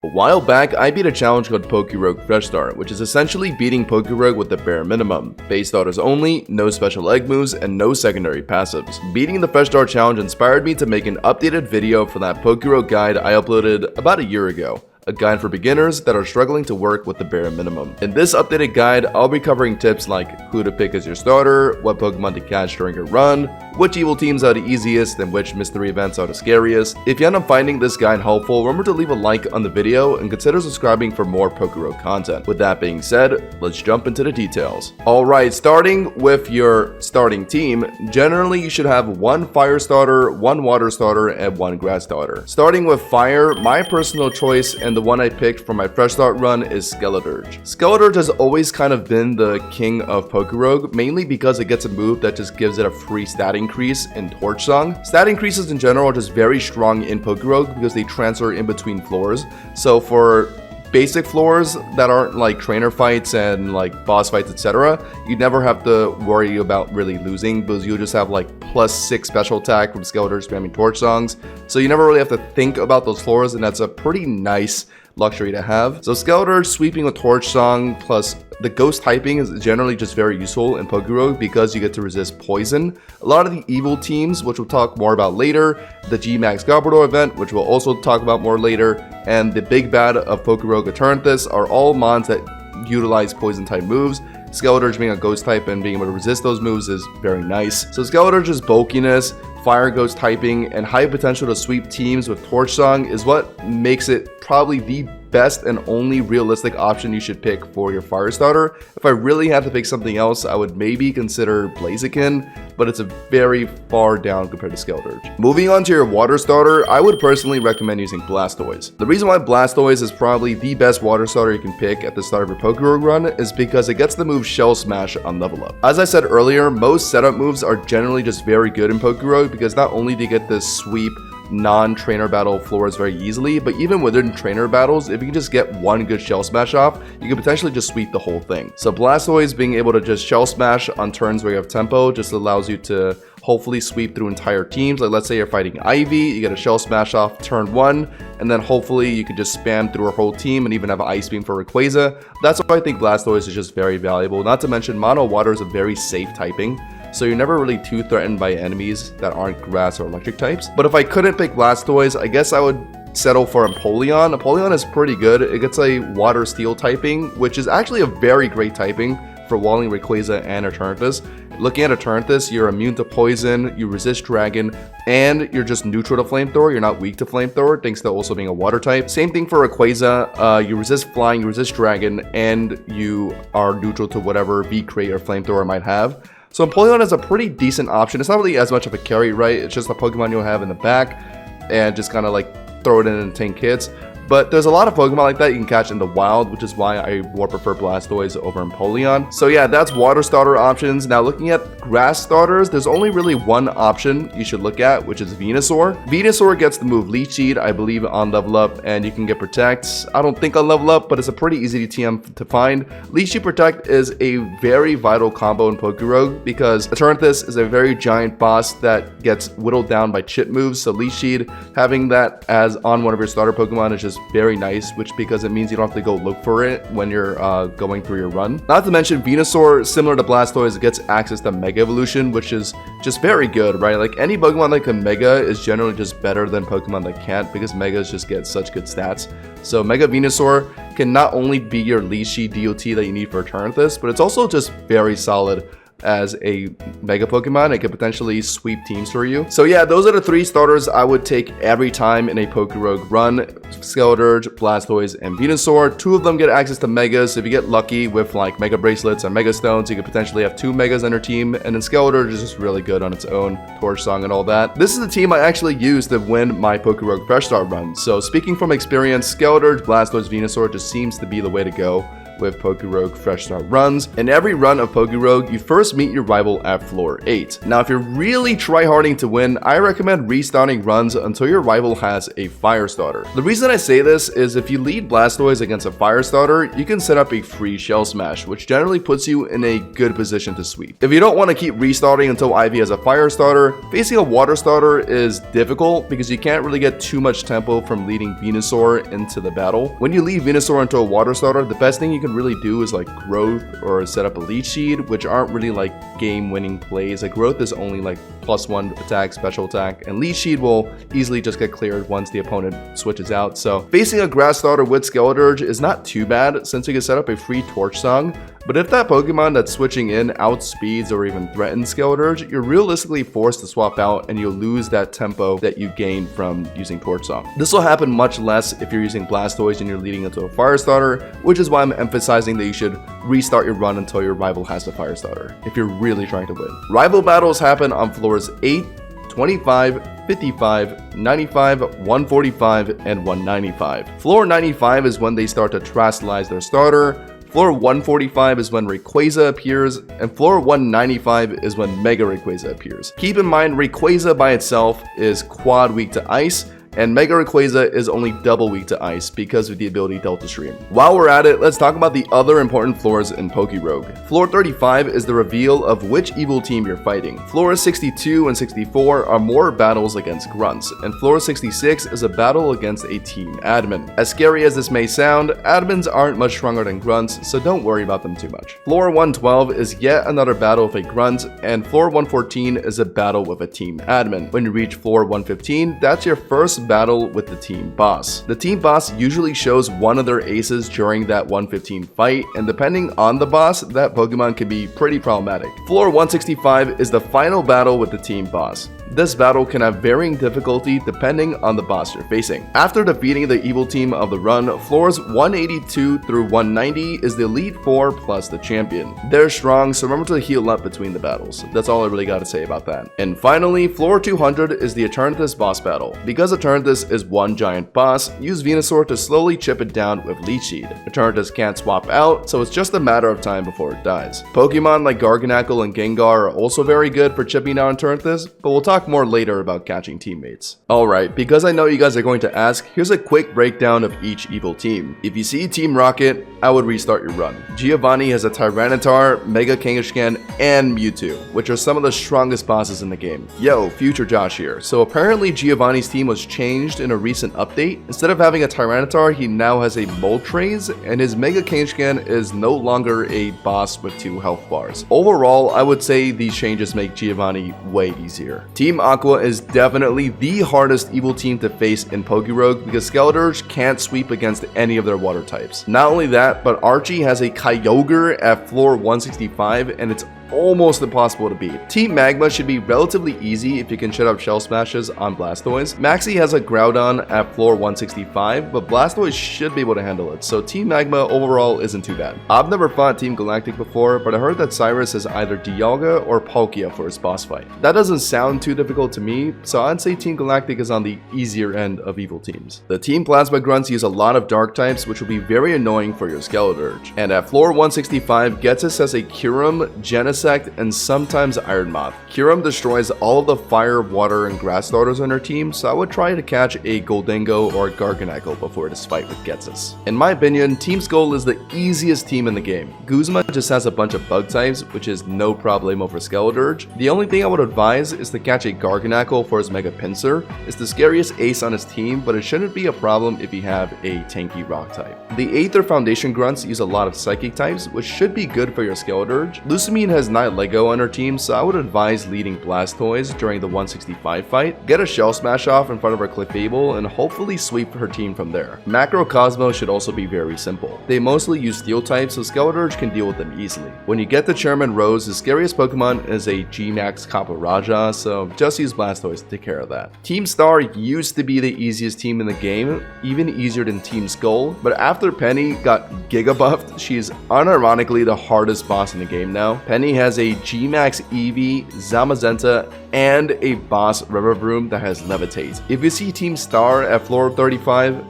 A while back, I beat a challenge called PokeRogue Fresh Start, which is essentially beating PokeRogue with the bare minimum. Base starters only, no special egg moves, and no secondary passives. Beating the Fresh Start challenge inspired me to make an updated video for that PokeRogue guide I uploaded about a year ago. A guide for beginners that are struggling to work with the bare minimum. In this updated guide, I'll be covering tips like who to pick as your starter, what Pokemon to catch during a run, which evil teams are the easiest and which mystery events are the scariest. If you end up finding this guide helpful, remember to leave a like on the video and consider subscribing for more PokeRogue content. With that being said, let's jump into the details. Alright, starting with your starting team, generally you should have one fire starter, one water starter, and one grass starter. Starting with fire, my personal choice and the one I picked for my fresh start run is Skeleturge. Skeleturge has always kind of been the king of PokeRogue, mainly because it gets a move that just gives it a free stat increase in Torch Song. Stat increases in general are just very strong in PokeRogue because they transfer in between floors. So for basic floors that aren't like trainer fights and like boss fights, etc., you never have to worry about really losing because you just have like +6 special attack from Skeleturge spamming Torch Songs. So you never really have to think about those floors, and that's a pretty nice luxury to have. So Skeleturge sweeping a Torch Song plus the ghost typing is generally just very useful in PokeRogue because you get to resist poison. A lot of the evil teams, which we'll talk more about later, the G-Max Garbodor event, which we'll also talk about more later, and the big bad of PokeRogue Eternatus are all mons that utilize poison type moves. Skeleturge being a ghost type and being able to resist those moves is very nice. So Skeleturge's bulkiness, fire ghost typing, and high potential to sweep teams with Torch Song is what makes it probably the best and only realistic option you should pick for your fire starter. If I really had to pick something else, I would maybe consider Blaziken, but it's a very far down compared to Skeleturge. Moving on to your water starter, I would personally recommend using Blastoise. The reason why Blastoise is probably the best water starter you can pick at the start of your PokeRogue run is because it gets the move Shell Smash on level up. As I said earlier, most setup moves are generally just very good in PokeRogue because not only do you get this sweep non-trainer battle floors very easily, but even within trainer battles, if you can just get one good Shell Smash off, you can potentially just sweep the whole thing. So Blastoise being able to just Shell Smash on turns where you have tempo just allows you to hopefully sweep through entire teams. Like let's say you're fighting Ivy, you get a Shell Smash off turn 1, and then hopefully you can just spam through a whole team and even have an Ice Beam for Rayquaza. That's why I think Blastoise is just very valuable. Not to mention Mono Water is a very safe typing, so you're never really too threatened by enemies that aren't grass or electric types. But if I couldn't pick Blastoise, I guess I would settle for Empoleon. Empoleon is pretty good. It gets a water steel typing, which is actually a very great typing for walling Rayquaza and Eternatus. Looking at Eternatus, you're immune to poison, you resist dragon, and you're just neutral to flamethrower. You're not weak to flamethrower, thanks to also being a water type. Same thing for Rayquaza. You resist flying, you resist dragon, and you are neutral to whatever V-Crate or flamethrower might have. So Empoleon is a pretty decent option. It's not really as much of a carry, right? It's just a Pokemon you'll have in the back and just kind of like throw it in and tank hits. But there's a lot of Pokemon like that you can catch in the wild, which is why I more prefer Blastoise over Empoleon. So yeah, that's water starter options. Now looking at grass starters, there's only really one option you should look at, which is Venusaur. Venusaur gets the move Leech Seed, I believe, on level up, and you can get Protect. I don't think on level up, but it's a pretty easy TM to find. Leech Seed Protect is a very vital combo in PokeRogue because Eternatus is a very giant boss that gets whittled down by chip moves. So Leech Seed, having that as on one of your starter Pokemon is just very nice, which because it means you don't have to go look for it when you're going through your run. Not to mention Venusaur, similar to Blastoise, gets access to Mega Evolution, which is just very good, right? Like any Pokemon that can Mega is generally just better than Pokemon that can't because Megas just get such good stats. So Mega Venusaur can not only be your Leech Seed DOT that you need for Eternatus, but it's also just very solid as a Mega Pokemon. It could potentially sweep teams for you. So yeah, those are the 3 starters I would take every time in a PokeRogue run. Skeleturge, Blastoise, and Venusaur. 2 of them get access to Megas. If you get lucky with like Mega Bracelets and Mega Stones, you could potentially have 2 Megas on your team. And then Skeleturge is just really good on its own. Torch Song and all that. This is the team I actually used to win my PokeRogue Fresh Start run. So speaking from experience, Skeleturge, Blastoise, Venusaur just seems to be the way to go. with PokeRogue Fresh Start runs. In every run of PokeRogue, you first meet your rival at floor 8. Now, if you're really tryharding to win, I recommend restarting runs until your rival has a Fire Starter. The reason I say this is if you lead Blastoise against a Fire Starter, you can set up a free Shell Smash, which generally puts you in a good position to sweep. If you don't want to keep restarting until Ivy has a Fire Starter, facing a Water Starter is difficult because you can't really get too much tempo from leading Venusaur into the battle. When you lead Venusaur into a Water Starter, the best thing you can really do is like Growth or set up a Leech Seed, which aren't really like game-winning plays. Like Growth is only like +1 attack, special attack, and Leech Seed will easily just get cleared once the opponent switches out. So facing a Grass Starter with Skeleturge is not too bad since you can set up a free Torch Song. But if that Pokemon that's switching in outspeeds or even threatens Skeleturge, you're realistically forced to swap out and you'll lose that tempo that you gained from using Torch Song. This will happen much less if you're using Blastoise and you're leading into a Fire Starter, which is why I'm emphasizing that you should restart your run until your rival has a Fire Starter, if you're really trying to win. Rival battles happen on floors 8, 25, 55, 95, 145, and 195. Floor 95 is when they start to Terastallize their starter. Floor 145 is when Rayquaza appears, and floor 195 is when Mega Rayquaza appears. Keep in mind, Rayquaza by itself is quad weak to Ice, and Mega Rayquaza is only double weak to Ice because of the ability Delta Stream. While we're at it, let's talk about the other important floors in PokeRogue. Floor 35 is the reveal of which evil team you're fighting. Floors 62 and 64 are more battles against grunts, and floor 66 is a battle against a team admin. As scary as this may sound, admins aren't much stronger than grunts, so don't worry about them too much. Floor 112 is yet another battle with a grunt, and floor 114 is a battle with a team admin. When you reach floor 115, that's your first battle with the team boss. The team boss usually shows one of their aces during that 115 fight, and depending on the boss, that Pokemon can be pretty problematic. Floor 165 is the final battle with the team boss. This battle can have varying difficulty depending on the boss you're facing. After defeating the evil team of the run, floors 182 through 190 is the Elite Four plus the champion. They're strong, so remember to heal up between the battles. That's all I really got to say about that. And finally, floor 200 is the Eternatus boss battle. Because Eternatus is one giant boss, use Venusaur to slowly chip it down with Leech Seed. Eternatus can't swap out, so it's just a matter of time before it dies. Pokemon like Garganacl and Gengar are also very good for chipping down Eternatus, but we'll talk more later about catching teammates. Alright, because I know you guys are going to ask, here's a quick breakdown of each evil team. If you see Team Rocket, I would restart your run. Giovanni has a Tyranitar, Mega Kangaskhan, and Mewtwo, which are some of the strongest bosses in the game. Yo, Future Josh here. So apparently Giovanni's team was changed in a recent update. Instead of having a Tyranitar, he now has a Moltres, and his Mega Kangaskhan is no longer a boss with 2 health bars. Overall, I would say these changes make Giovanni way easier. Team Aqua is definitely the hardest evil team to face in PokeRogue because Skeleturge can't sweep against any of their water types. Not only that, but Archie has a Kyogre at floor 165 and it's almost impossible to beat. Team Magma should be relatively easy if you can shut up Shell Smashes on Blastoise. Maxie has a Groudon at floor 165, but Blastoise should be able to handle it, so Team Magma overall isn't too bad. I've never fought Team Galactic before, but I heard that Cyrus has either Dialga or Palkia for his boss fight. That doesn't sound too difficult to me, so I'd say Team Galactic is on the easier end of evil teams. The Team Plasma Grunts use a lot of Dark types, which will be very annoying for your Skeleturge. And at floor 165, Ghetsis has a Kyurem, Genesect, and sometimes Iron Moth. Kyurem destroys all of the fire, water, and grass starters on her team, so I would try to catch a Goldengo or Garganacl before this fight with Ghetsis. In my opinion, Team Skull is the easiest team in the game. Guzma just has a bunch of bug types, which is no problemo for Skeleturge. The only thing I would advise is to catch a Garganacl for his Mega Pinsir. It's the scariest ace on his team, but it shouldn't be a problem if you have a tanky rock type. The Aether Foundation Grunts use a lot of Psychic types, which should be good for your Skeleturge. Lucamine has Night Lego on her team, so I would advise leading Blastoise during the 165 fight, get a Shell Smash off in front of her Clefable, and hopefully sweep her team from there. Macro Cosmo should also be very simple. They mostly use Steel types, so Skeleturge can deal with them easily. When you get to Chairman Rose, the scariest Pokemon is a G-Max Kappa, so just use Blastoise to take care of that. Team Star used to be the easiest team in the game, even easier than Team Skull, but after Penny got Giga buffed, she's unironically the hardest boss in the game now. Penny has a G-Max Eevee, Zamazenta, and a boss River Broom that has Levitate. If you see Team Star at floor 35,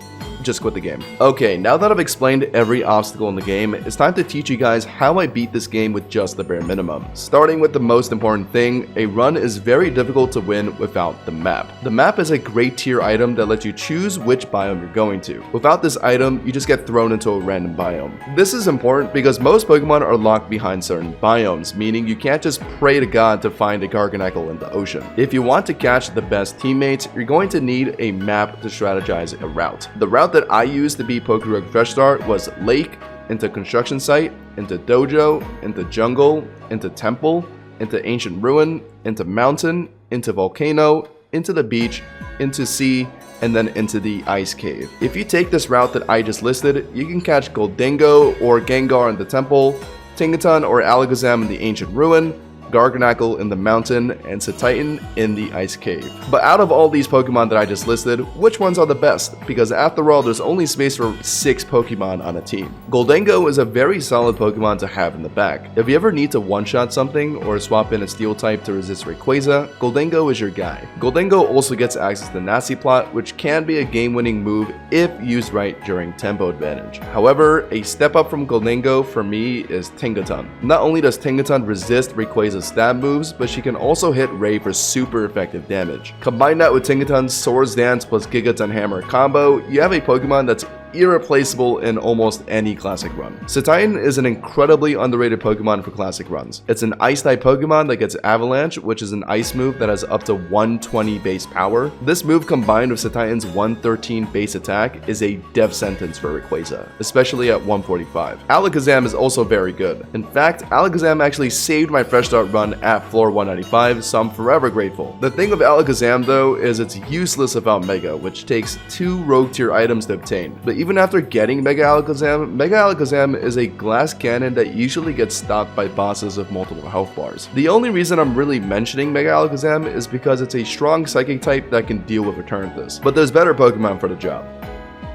just quit the game. Okay, now that I've explained every obstacle in the game, it's time to teach you guys how I beat this game with just the bare minimum. Starting with the most important thing, a run is very difficult to win without the map. The map is a great tier item that lets you choose which biome you're going to. Without this item, you just get thrown into a random biome. This is important because most Pokemon are locked behind certain biomes, meaning you can't just pray to God to find a Garganacl in the ocean. If you want to catch the best teammates, you're going to need a map to strategize a route. The route that I used to beat PokeRogue Fresh Start was Lake, into Construction Site, into Dojo, into Jungle, into Temple, into Ancient Ruin, into Mountain, into Volcano, into the beach, into sea, and then into the Ice Cave. If you take this route that I just listed, you can catch Gholdengo or Gengar in the Temple, Tinkaton or Alakazam in the Ancient Ruin, Garganacl in the Mountain, and Cetitan in the Ice Cave. But out of all these Pokemon that I just listed, which ones are the best? Because after all, there's only space for 6 Pokemon on a team. Gholdengo is a very solid Pokemon to have in the back. If you ever need to one-shot something or swap in a Steel type to resist Rayquaza, Gholdengo is your guy. Gholdengo also gets access to Nasty Plot, which can be a game-winning move if used right during tempo advantage. However, a step up from Gholdengo for me is Tinkaton. Not only does Tinkaton resist Rayquaza's stab moves, but she can also hit Ray for super effective damage. Combine that with Tinkaton's Swords Dance plus Gigaton Hammer combo, you have a Pokemon that's irreplaceable in almost any classic run. Cetitan is an incredibly underrated Pokemon for classic runs. It's an Ice-type Pokemon that gets Avalanche, which is an ice move that has up to 120 base power. This move combined with Cetitan's 113 base attack is a death sentence for Rayquaza, especially at 145. Alakazam is also very good. In fact, Alakazam actually saved my Fresh Start run at floor 195, so I'm forever grateful. The thing with Alakazam though is it's useless without Mega, which takes 2 rogue tier items to obtain. But even after getting Mega Alakazam is a glass cannon that usually gets stopped by bosses with multiple health bars. The only reason I'm really mentioning Mega Alakazam is because it's a strong psychic type that can deal with Eternatus. But there's better Pokemon for the job,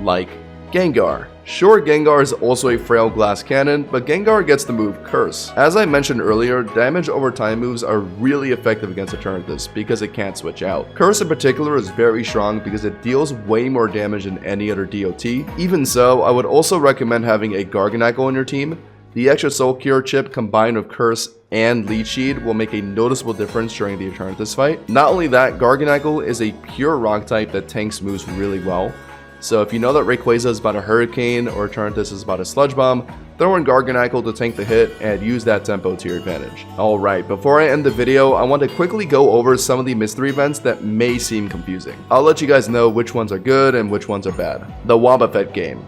like Gengar. Sure, Gengar is also a frail glass cannon, but Gengar gets the move Curse. As I mentioned earlier, damage over time moves are really effective against Eternatus because it can't switch out. Curse in particular is very strong because it deals way more damage than any other DOT. Even so, I would also recommend having a Garganacl on your team. The extra Soul Cure chip combined with Curse and Leech Seed will make a noticeable difference during the Eternatus fight. Not only that, Garganacl is a pure rock type that tanks moves really well. So if you know that Rayquaza is about a Hurricane or Eternatus is about a Sludge Bomb, throw in Garganacl to tank the hit and use that tempo to your advantage. Alright, before I end the video, I want to quickly go over some of the mystery events that may seem confusing. I'll let you guys know which ones are good and which ones are bad. The Wobbuffet game.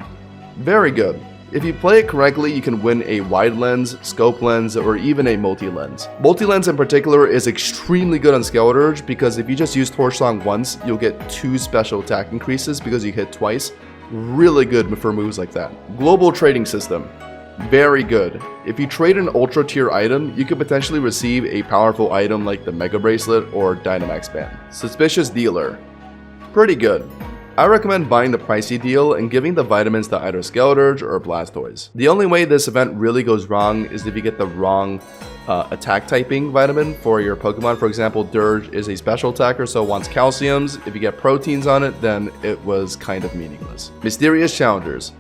Very good. If you play it correctly, you can win a wide lens, scope lens, or even a multi-lens. Multi-lens in particular is extremely good on Skeleturge because if you just use Torch Song once, you'll get 2 special attack increases because you hit twice. Really good for moves like that. Global Trading System. Very good. If you trade an ultra tier item, you could potentially receive a powerful item like the Mega Bracelet or Dynamax Band. Suspicious Dealer. Pretty good. I recommend buying the pricey deal and giving the vitamins to either Skeleturge or Blastoise. The only way this event really goes wrong is if you get the wrong attack typing vitamin for your Pokemon. For example, Dirge is a special attacker, so it wants calciums. If you get proteins on it, then it was kind of meaningless. Mysterious Challengers.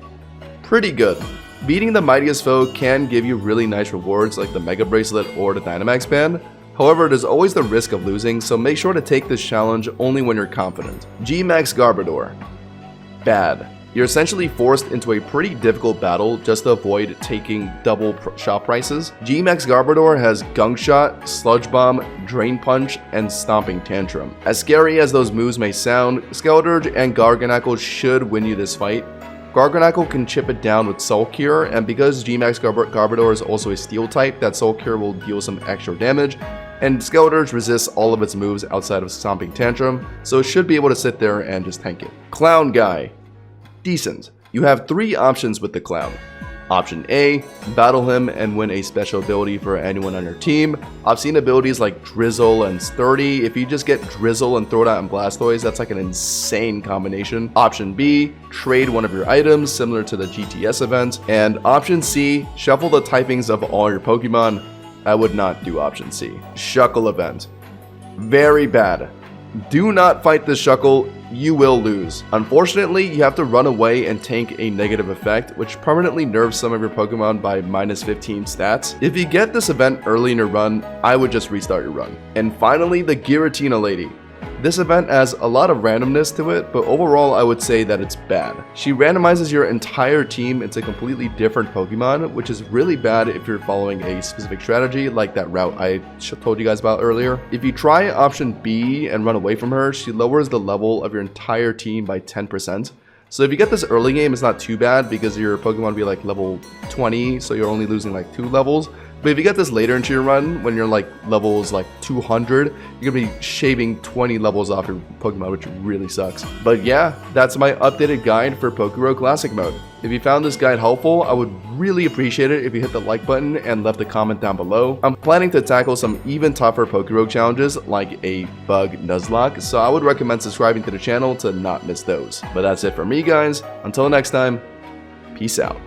Pretty good. Beating the mightiest foe can give you really nice rewards like the Mega Bracelet or the Dynamax Band. However, there's always the risk of losing, so make sure to take this challenge only when you're confident. G-Max Garbodor. Bad. You're essentially forced into a pretty difficult battle just to avoid taking double shop prices. G-Max Garbodor has Gunk Shot, Sludge Bomb, Drain Punch, and Stomping Tantrum. As scary as those moves may sound, Skeleturge and Garganacl should win you this fight. Garganacl can chip it down with Soul Cure, and because G-Max Garbodor is also a Steel type, that Soul Cure will deal some extra damage, and Skeleturge resists all of its moves outside of Stomping Tantrum, so it should be able to sit there and just tank it. Clown Guy. Decent. You have 3 options with the Clown. Option A, battle him and win a special ability for anyone on your team. I've seen abilities like Drizzle and Sturdy. If you just get Drizzle and throw it out in Blastoise, that's like an insane combination. Option B, trade one of your items similar to the GTS event. And option C, shuffle the typings of all your Pokemon. I would not do option C. Shuckle event. Very bad. Do not fight the Shuckle you will lose. Unfortunately, you have to run away and tank a negative effect, which permanently nerfs some of your Pokemon by minus 15 stats. If you get this event early in your run, I would just restart your run. And finally, the Giratina Lady. This event has a lot of randomness to it, but overall I would say that it's bad. She randomizes your entire team into completely different Pokemon, which is really bad if you're following a specific strategy like that route I told you guys about earlier. If you try option B and run away from her, she lowers the level of your entire team by 10%. So if you get this early game, it's not too bad because your Pokemon will be like level 20, so you're only losing like 2 levels. But if you get this later into your run, when you're like levels like 200, you're gonna be shaving 20 levels off your Pokemon, which really sucks. But yeah, that's my updated guide for PokeRogue Classic Mode. If you found this guide helpful, I would really appreciate it if you hit the like button and left a comment down below. I'm planning to tackle some even tougher PokeRogue challenges like a Bug Nuzlocke, so I would recommend subscribing to the channel to not miss those. But that's it for me, guys. Until next time, peace out.